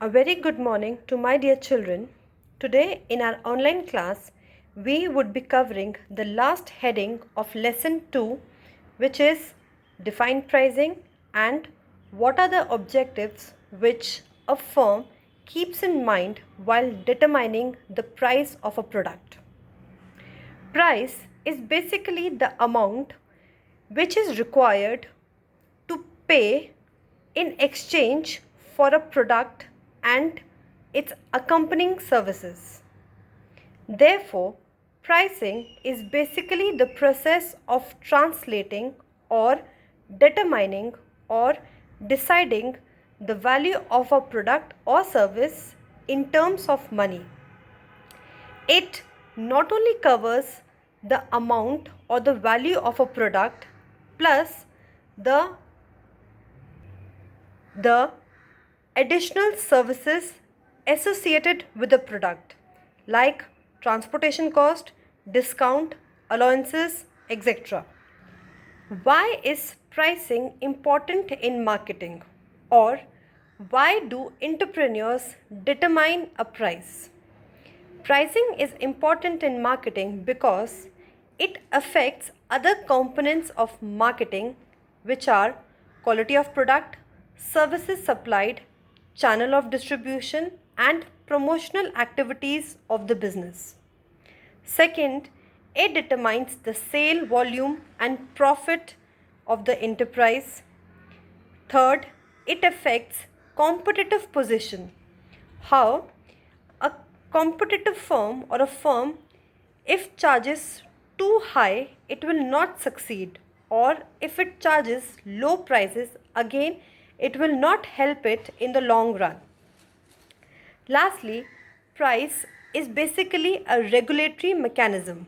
A very good morning to my dear children. Today in our online class, we would be covering the last heading of lesson 2, which is define pricing and what are the objectives which a firm keeps in mind while determining the price of a product. Price is basically the amount which is required to pay in exchange for a product and its accompanying services. Therefore, pricing is basically the process of translating or determining or deciding the value of a product or service in terms of money. It not only covers the amount or the value of a product plus the the additional services associated with the product like transportation cost, discount, allowances, etc. Why is pricing important in marketing, or why do entrepreneurs determine a price? Pricing is important in marketing because it affects other components of marketing, which are quality of product, services supplied, channel of distribution, and promotional activities of the business. Second, it determines the sale volume and profit of the enterprise. Third, it affects competitive position. How a competitive firm or a firm, if charges too high, it will not succeed, or if it charges low prices, again it will not help it in the long run. Lastly, price is basically a regulatory mechanism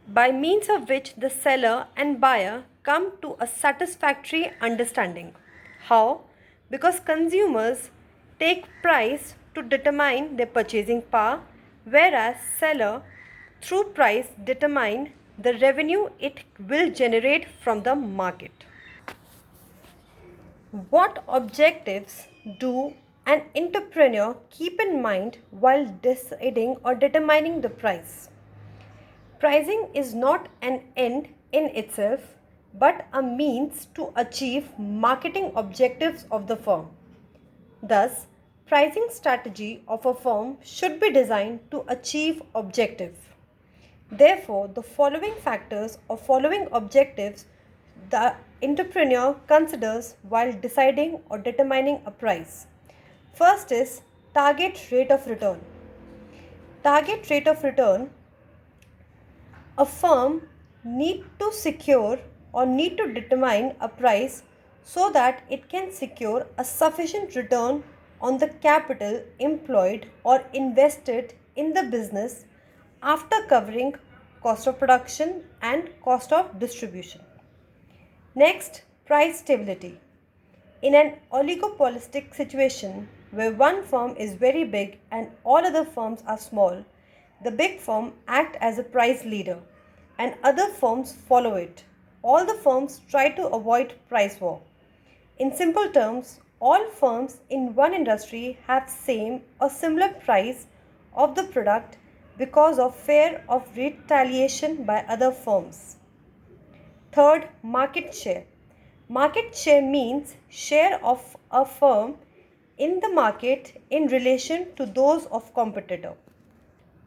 by means of which the seller and buyer come to a satisfactory understanding. How? Because consumers take price to determine their purchasing power, whereas seller through price determine the revenue it will generate from the market. What objectives do an entrepreneur keep in mind while deciding or determining the price? Pricing is not an end in itself but a means to achieve marketing objectives of the firm. Thus, pricing strategy of a firm should be designed to achieve objective. Therefore, the following factors or following objectives the entrepreneur considers while deciding or determining a price. First is target rate of return. Target rate of return, a firm need to secure or need to determine a price so that it can secure a sufficient return on the capital employed or invested in the business after covering cost of production and cost of distribution. Next, price stability. In an oligopolistic situation where one firm is very big and all other firms are small, the big firm acts as a price leader and other firms follow it. All the firms try to avoid price war. In simple terms, all firms in one industry have same or similar price of the product because of fear of retaliation by other firms. Third, market share. Market share means share of a firm in the market in relation to those of competitor.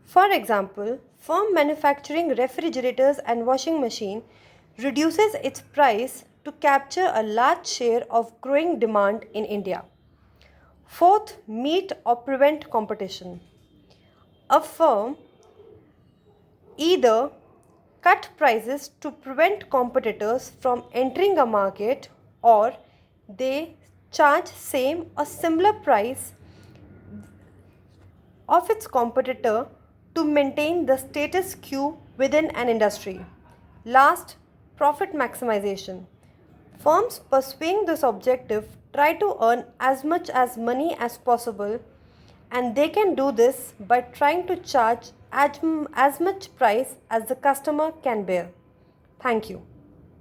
For example, firm manufacturing refrigerators and washing machine reduces its price to capture a large share of growing demand in India. Fourth, meet or prevent competition. A firm either cut prices to prevent competitors from entering a market, or they charge same or similar price of its competitor to maintain the status quo within an industry. Last, profit maximization. Firms pursuing this objective try to earn as much as money as possible, and they can do this by trying to charge as much price as the customer can bear. Thank you.